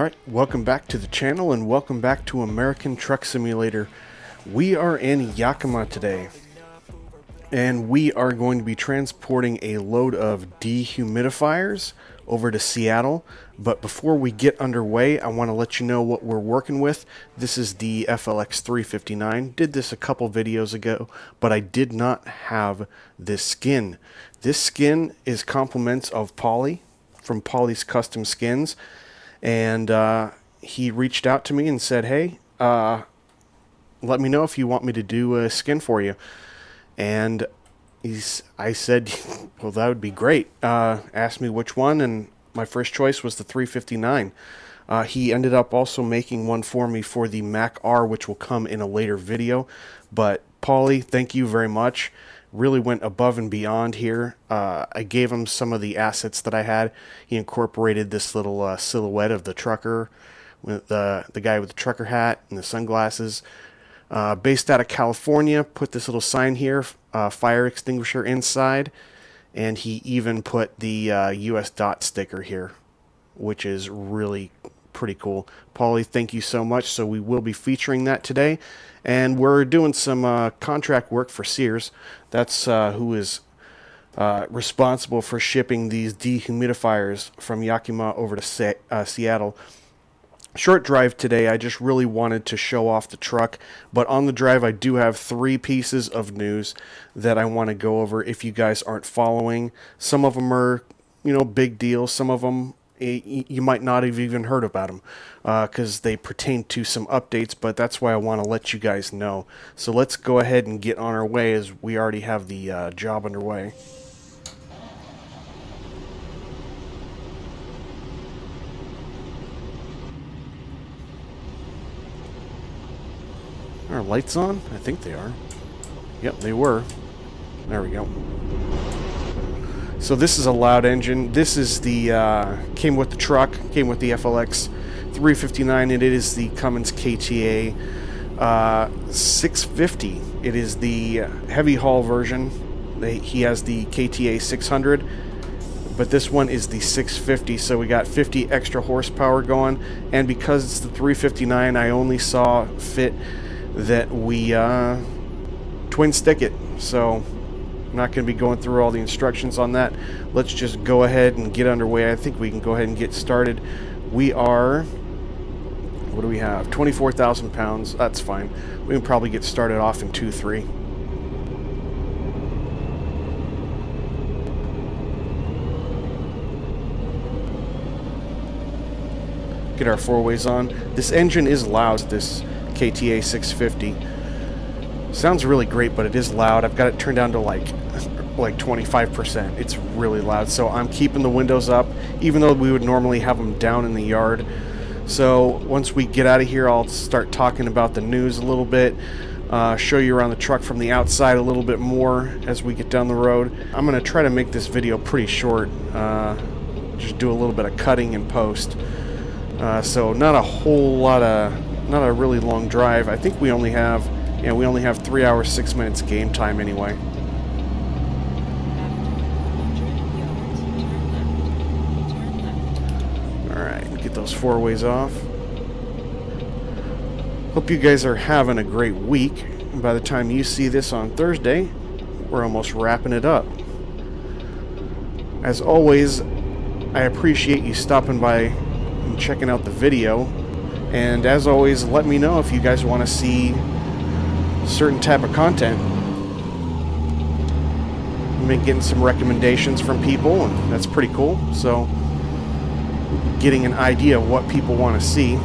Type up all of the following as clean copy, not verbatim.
Alright, welcome back to the channel and welcome back to American Truck Simulator. We are in Yakima today and we are going to be transporting a load of dehumidifiers over to Seattle. But before we get underway, I want to let you know what we're working with. This is the FLX 359. Did this a couple videos ago, but I did not have this skin. This skin is compliments of Pauly from Pauly's Custom Skins. And he reached out to me and said, hey, let me know if you want me to do a skin for you. And I said, well, that would be great. Asked me which one, and my first choice was the 359. He ended up also making one for me for the Mac R, which will come in a later video. But Pauly, thank you very much. Really went above and beyond here. I gave him some of the assets that I had. He incorporated this little silhouette of the trucker, with the guy with the trucker hat and the sunglasses. Based out of California, put this little sign here, fire extinguisher inside, and he even put the US dot sticker here, which is really pretty cool. Pauly, thank you so much. So we will be featuring that today. And we're doing some contract work for Sears. That's who is responsible for shipping these dehumidifiers from Yakima over to Seattle. Short drive today. I just really wanted to show off the truck. But on the drive, I do have 3 pieces of news that I want to go over if you guys aren't following. Some of them are, big deals. Some of them you might not have even heard about them because they pertain to some updates, but that's why I want to let you guys know. So let's go ahead and get on our way as we already have the job underway. Are lights on? I think they are. Yep, they were. There we go. So this is a loud engine. This is the, came with the truck, came with the FLX 359, and it is the Cummins KTA 650. It is the heavy haul version. He has the KTA 600, but this one is the 650, so we got 50 extra horsepower going, and because it's the 359, I only saw fit that we twin stick it, so I'm not going to be going through all the instructions on that. Let's just go ahead and get underway. I think we can go ahead and get started. We are, what do we have? 24,000 pounds. That's fine. We can probably get started off in 2-3. Get our 4-ways on. This engine is loud, this KTA 650. Sounds really great, but it is loud. I've got it turned down to like 25%. It's really loud. So I'm keeping the windows up, even though we would normally have them down in the yard. So once we get out of here, I'll start talking about the news a little bit, show you around the truck from the outside a little bit more as we get down the road. I'm going to try to make this video pretty short, just do a little bit of cutting and post. So not a whole lot of, not a really long drive. I think we only have 3 hours, 6 minutes game time anyway. Alright, get those 4-ways off. Hope you guys are having a great week. And by the time you see this on Thursday, we're almost wrapping it up. As always, I appreciate you stopping by and checking out the video. And as always, let me know if you guys want to see certain type of content. I've been getting some recommendations from people, and that's pretty cool. So getting an idea of what people want to see.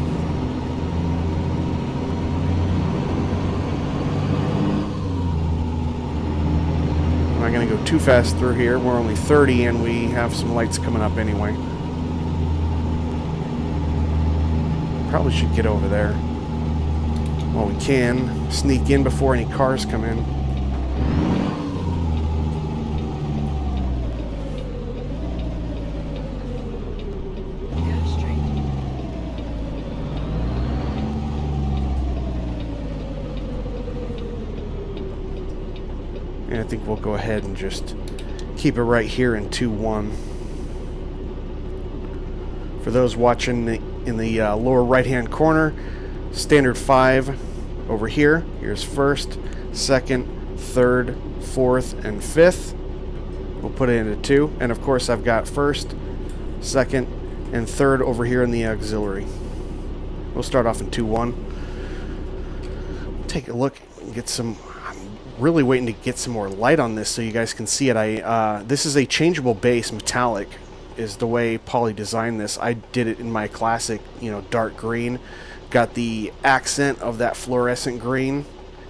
I'm not going to go too fast through here. We're only 30 and we have some lights coming up anyway. Probably should get over there. Well, we can sneak in before any cars come in. And I think we'll go ahead and just keep it right here in 2-1. For those watching in the lower right-hand corner. Standard 5 over here. Here's first, second, third, fourth, and fifth. We'll put it into 2. And of course I've got first, second, and third over here in the auxiliary. We'll start off in 2-1. Take a look and get some... I'm really waiting to get some more light on this so you guys can see it. This is a changeable base, metallic is the way Pauly designed this. I did it in my classic, dark green. Got the accent of that fluorescent green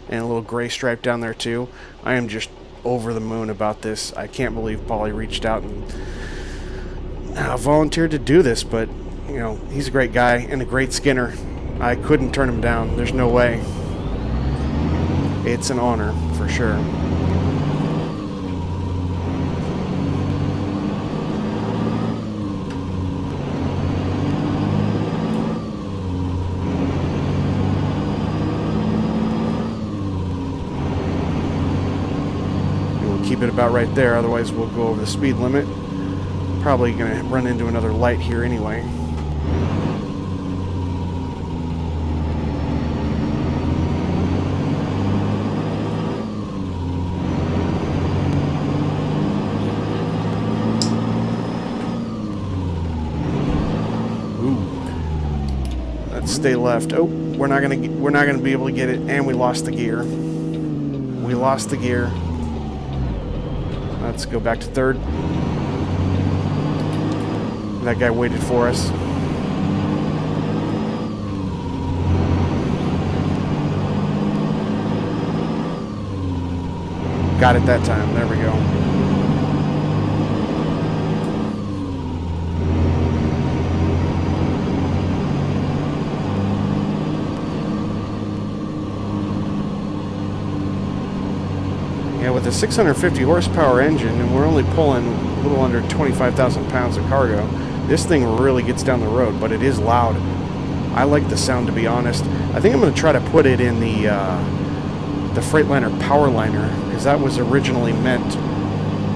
and a little gray stripe down there too. I am just over the moon about this. I can't believe Pauly reached out and volunteered to do this, but he's a great guy and a great skinner. I couldn't turn him down. There's no way. It's an honor for sure. Keep it about right there, otherwise we'll go over the speed limit. Probably going to run into another light here anyway. Ooh. Let's stay left. Oh, we're not going to be able to get it, and we lost the gear. We lost the gear. Let's go back to third. That guy waited for us. Got it that time. There we go. With a 650 horsepower engine, and we're only pulling a little under 25,000 pounds of cargo, this thing really gets down the road, but it is loud. I like the sound, to be honest. I think I'm going to try to put it in the Freightliner Powerliner, because that was originally meant,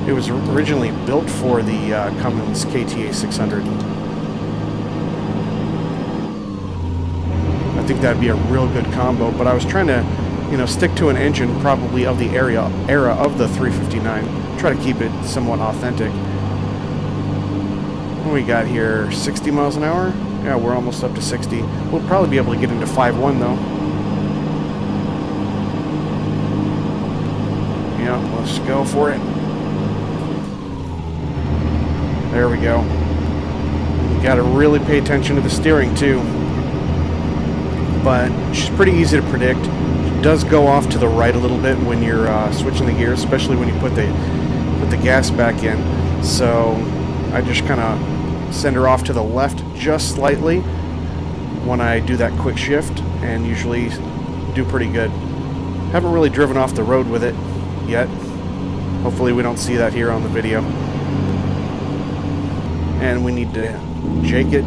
it was originally built for the Cummins KTA 600. I think that'd be a real good combo, but I was trying to stick to an engine probably of the era of the 359. Try to keep it somewhat authentic. What do we got here? 60 miles an hour? Yeah, we're almost up to 60. We'll probably be able to get into 5.1 though. Yeah, let's go for it. There we go. You got to really pay attention to the steering too. But it's pretty easy to predict. Does go off to the right a little bit when you're switching the gears, especially when you put the gas back in. So I just kind of send her off to the left just slightly when I do that quick shift, and usually do pretty good. Haven't really driven off the road with it yet. Hopefully we don't see that here on the video. And we need to jake it.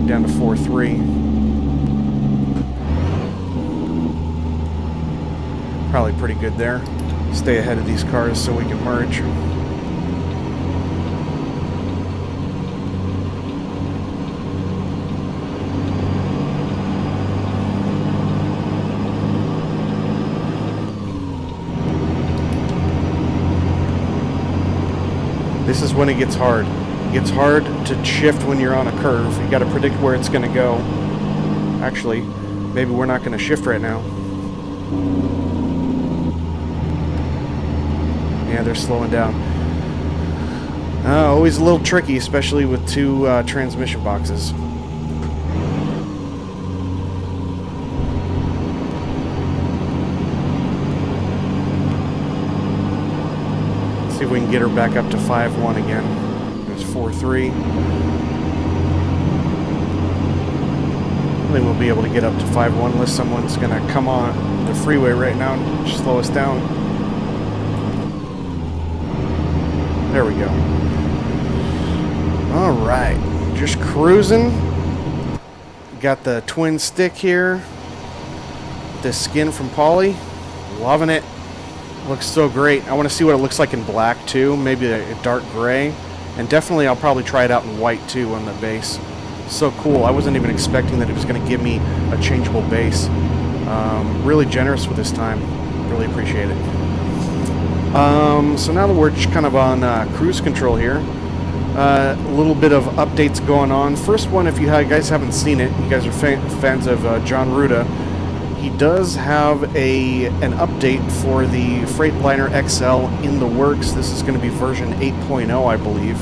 Down to 4.3. Probably pretty good there. Stay ahead of these cars so we can merge. This is when it gets hard. It's hard to shift when you're on a curve. You got to predict where it's going to go. Actually, maybe we're not going to shift right now. Yeah, they're slowing down. Always a little tricky, especially with two transmission boxes. Let's see if we can get her back up to 5.1 again. 4.3. I think we'll be able to get up to 5.1 unless someone's going to come on the freeway right now and slow us down. There we go. All right, just cruising. Got the twin stick here. This skin from Pauly. Loving it. Looks so great. I want to see what it looks like in black too, maybe a dark gray, and definitely I'll probably try it out in white too on the base. So cool. I wasn't even expecting that it was going to give me a changeable base. Really generous with this time. Really appreciate it. So now that we're just kind of on cruise control here, a little bit of updates going on. First one, if you guys haven't seen it, you guys are fans of John Ruda. He does have an update for the Freightliner XL in the works. This is going to be version 8.0, I believe.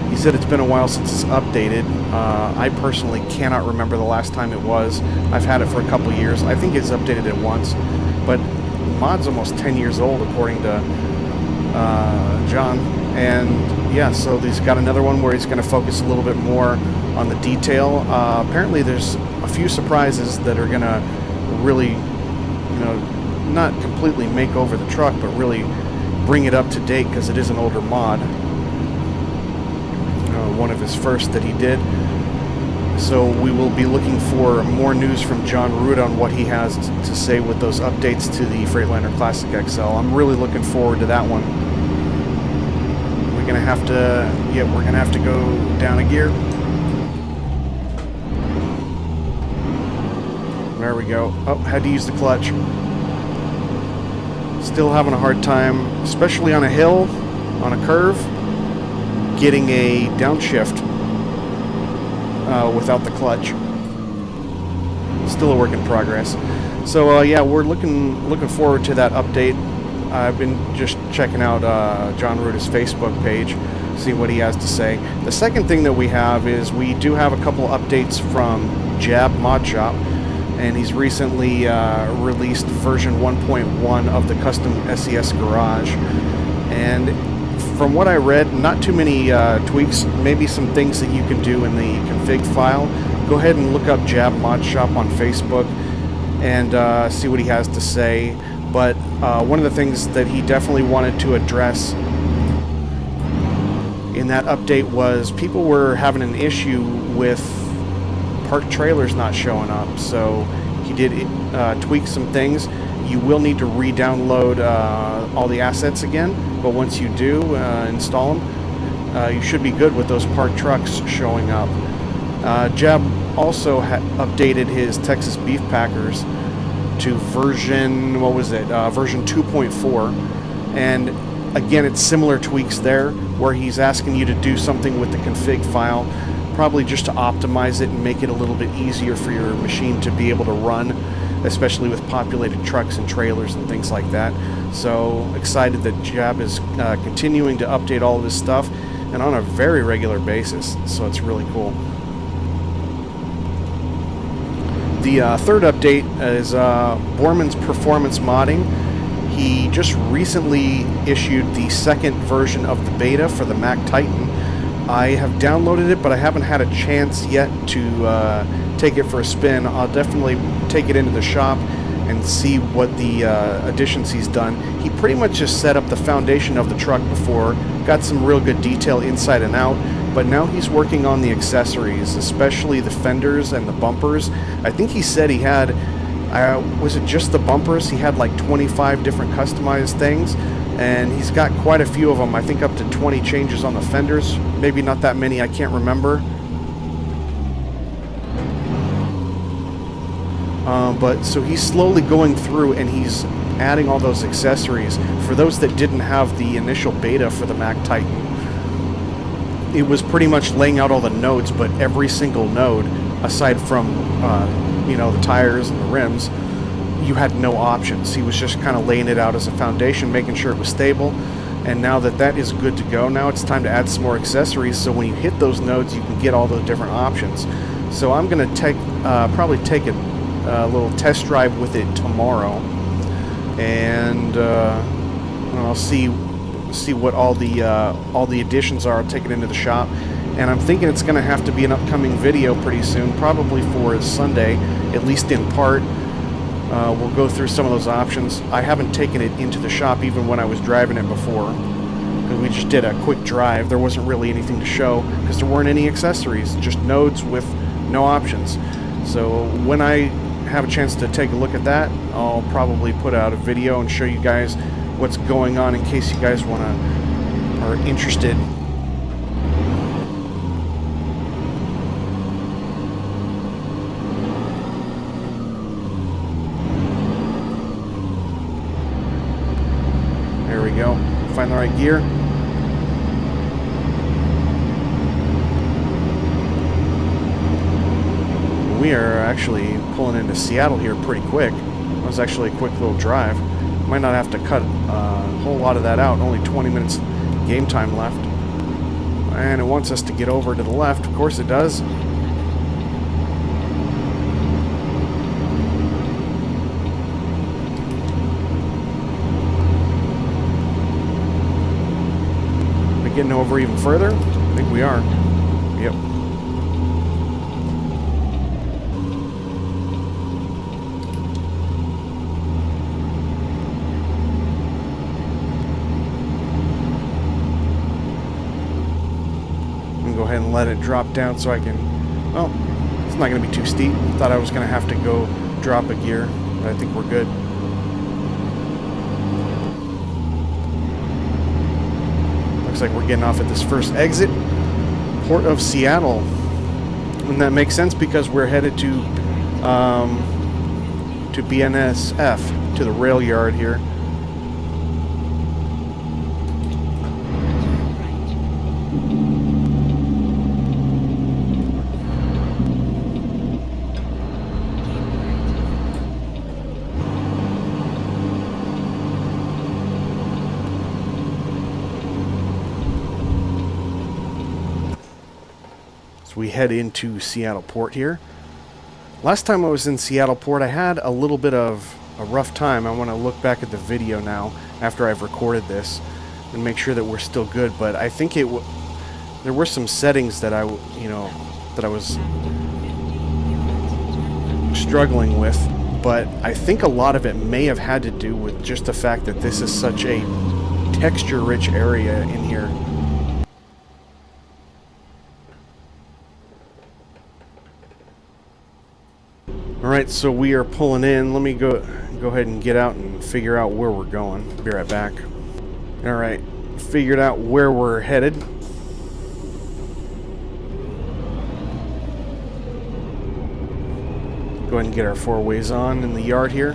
He said it's been a while since it's updated. I personally cannot remember the last time it was. I've had it for a couple years. I think it's updated it once, but mod's almost 10 years old according to John. And yeah, so he's got another one where he's going to focus a little bit more on the detail. Apparently there's a few surprises that are going to really, you know, not completely make over the truck, but really bring it up to date because it is an older mod. One of his first that he did. So we will be looking for more news from John Ruda on what he has to say with those updates to the Freightliner Classic XL. I'm really looking forward to that one. We're gonna have to go down a gear. There we go. Oh, had to use the clutch. Still having a hard time, especially on a hill, on a curve, getting a downshift without the clutch. Still a work in progress. So yeah, we're looking forward to that update. I've been just checking out John Ruda's Facebook page, see what he has to say. The second thing that we have is we do have a couple updates from Jab Mod Shop, and he's recently released version 1.1 of the custom SES garage. And from what I read, not too many tweaks, maybe some things that you can do in the config file. Go ahead and look up Jab Mod Shop on Facebook and see what he has to say. But one of the things that he definitely wanted to address in that update was people were having an issue with parked trailers not showing up. So he did tweak some things. You will need to re-download all the assets again, but once you do install them, you should be good with those parked trucks showing up. Jeb also updated his Texas beef packers to version, what was it, version 2.4, and again it's similar tweaks there where he's asking you to do something with the config file, probably just to optimize it and make it a little bit easier for your machine to be able to run, especially with populated trucks and trailers and things like that. So excited that Jab is continuing to update all of this stuff and on a very regular basis, so it's really cool. The third update is Borman's Performance Modding. He just recently issued the second version of the beta for the Mac Titan. I have downloaded it, but I haven't had a chance yet to take it for a spin. I'll definitely take it into the shop and see what the additions he's done. He pretty much just set up the foundation of the truck before, got some real good detail inside and out, but now he's working on the accessories, especially the fenders and the bumpers. I think he said he had, was it just the bumpers? He had like 25 different customized things, and he's got quite a few of them. I think up to 20 changes on the fenders, maybe not that many, I can't remember. But so he's slowly going through and he's adding all those accessories. For those that didn't have the initial beta for the Mac Titan, it was pretty much laying out all the nodes, but every single node, aside from you know, the tires and the rims, you had no options. He was just kind of laying it out as a foundation, making sure it was stable. And now that that is good to go, now it's time to add some more accessories, so when you hit those nodes you can get all those different options. So I'm going to probably take a little test drive with it tomorrow, and I'll see what all the additions are. I'll take it into the shop, and I'm thinking it's going to have to be an upcoming video pretty soon, probably for Sunday, at least in part. We'll go through some of those options. I haven't taken it into the shop even when I was driving it before, because we just did a quick drive. There wasn't really anything to show because there weren't any accessories, just nodes with no options. So when I have a chance to take a look at that, I'll probably put out a video and show you guys what's going on in case you guys are interested. There we go. Find the right gear. We are actually pulling into Seattle here pretty quick. It was actually a quick little drive. Might not have to cut a whole lot of that out. Only 20 minutes game time left. And it wants us to get over to the left. Of course it does. Getting over even further? I think we are. Yep. I'm gonna go ahead and let it drop down so I can, well, it's not gonna be too steep. Thought I was gonna have to go drop a gear, but I think we're good. Looks like we're getting off at this first exit, Port of Seattle, and that makes sense because we're headed to BNSF, to the rail yard here. We head into Seattle Port here. Last time I was in Seattle Port, I had a little bit of a rough time. I want to look back at the video now after I've recorded this and make sure that we're still good. But I think there were some settings that I was struggling with. But I think a lot of it may have had to do with just the fact that this is such a texture-rich area in here. Alright, so we are pulling in. Let me go ahead and get out and figure out where we're going. Be right back. Alright, figured out where we're headed. Go ahead and get our four-ways on in the yard here.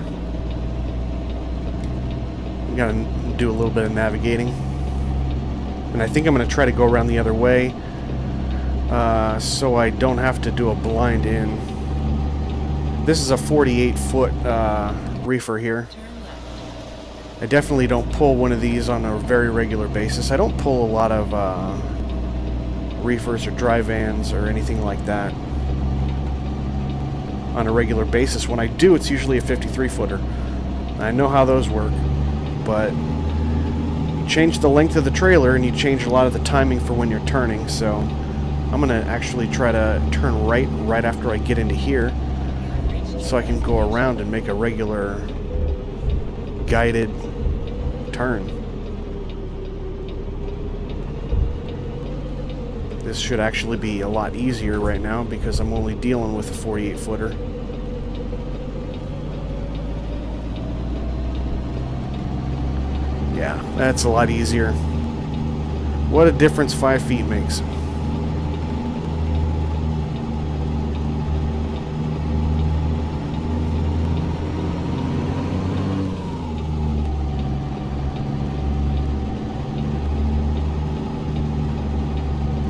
We gotta do a little bit of navigating. And I think I'm gonna try to go around the other way so I don't have to do a blind in. This is a 48-foot reefer here. I definitely don't pull one of these on a very regular basis. I don't pull a lot of reefers or dry vans or anything like that on a regular basis. When I do, it's usually a 53-footer. I know how those work, but you change the length of the trailer and you change a lot of the timing for when you're turning. So I'm going to actually try to turn right after I get into here, so I can go around and make a regular guided turn. This should actually be a lot easier right now because I'm only dealing with a 48-footer. Yeah, that's a lot easier. What a difference 5 feet makes.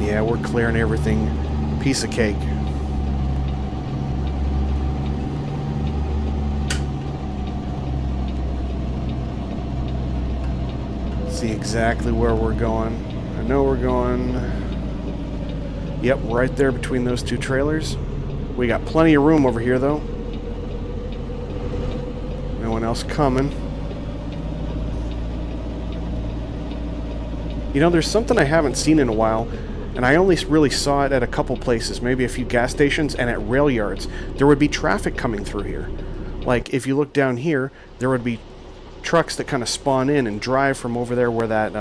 Yeah, we're clearing everything. Piece of cake. See exactly where we're going. I know we're going... Yep, right there between those two trailers. We got plenty of room over here, though. No one else coming. You know, there's something I haven't seen in a while. And I only really saw it at a couple places, maybe a few gas stations and at rail yards. There would be traffic coming through here. Like, if you look down here, there would be trucks that kind of spawn in and drive from over there where that,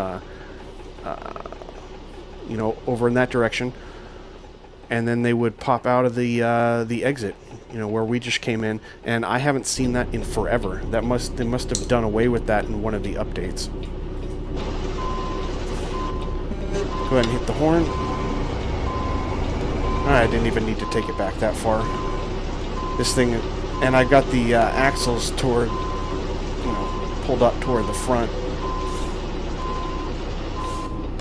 over in that direction. And then they would pop out of the exit you know, where we just came in, and I haven't seen that in forever. They must have done away with that in one of the updates. Go ahead and hit the horn. I didn't even need to take it back that far. This thing, and I got the axles toward, you know, pulled up toward the front.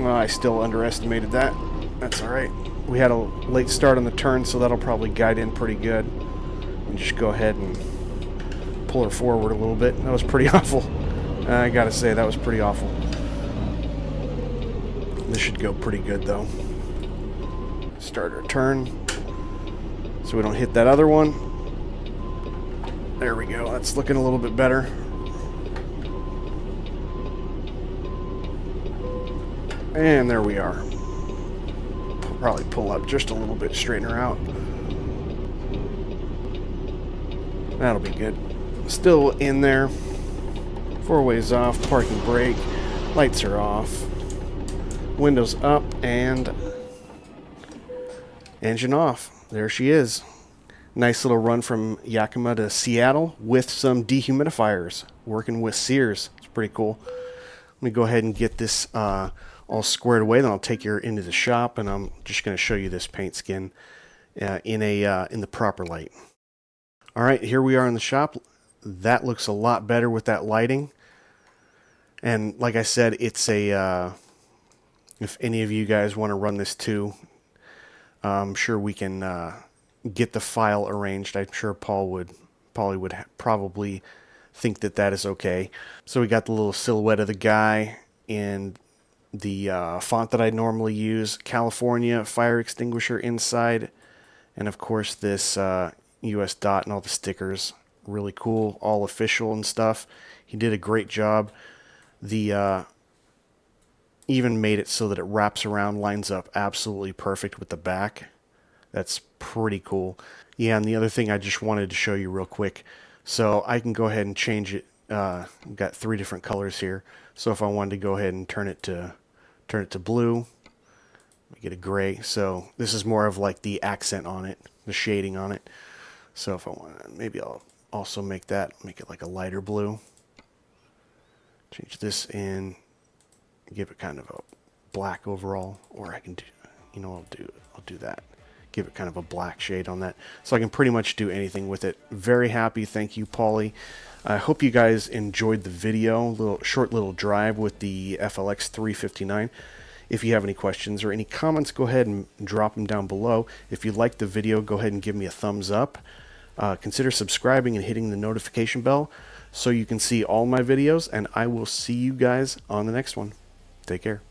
Well, I still underestimated that. That's alright. We had a late start on the turn, so that'll probably guide in pretty good. And just go ahead and pull her forward a little bit. That was pretty awful. I gotta say, that was pretty awful. This should go pretty good, though. Start our turn so we don't hit that other one. There we go. That's looking a little bit better. And there we are. Probably pull up just a little bit, straighten her out. That'll be good. Still in there. Four ways off, parking brake, lights are off, windows up, and engine off. There she is. Nice little run from Yakima to Seattle with some dehumidifiers, working with Sears. It's pretty cool. Let me go ahead and get this all squared away, then I'll take you into the shop, and I'm just going to show you this paint skin in the proper light. All right, here we are in the shop. That looks a lot better with that lighting. And like I said, it's a if any of you guys want to run this too, I'm sure we can get the file arranged. I'm sure Pauly would probably think that that is okay. So we got the little silhouette of the guy and the font that I normally use, California fire extinguisher inside, and of course this US dot and all the stickers. Really cool, all official and stuff. He did a great job. The even made it so that it wraps around, lines up absolutely perfect with the back. That's pretty cool. Yeah, and the other thing I just wanted to show you real quick. So I can go ahead and change it. I've got 3 different colors here. So if I wanted to go ahead and turn it to blue, we get a gray. So this is more of like the accent on it, the shading on it. So if I want, maybe I'll also make it like a lighter blue. Change this in, give it kind of a black overall, or I can do, you know, I'll do that. Give it kind of a black shade on that. So I can pretty much do anything with it. Very happy. Thank you, Pauly. I hope you guys enjoyed the video. Short little drive with the FLX 359. If you have any questions or any comments, go ahead and drop them down below. If you liked the video, go ahead and give me a thumbs up. Consider subscribing and hitting the notification bell so you can see all my videos, and I will see you guys on the next one. Take care.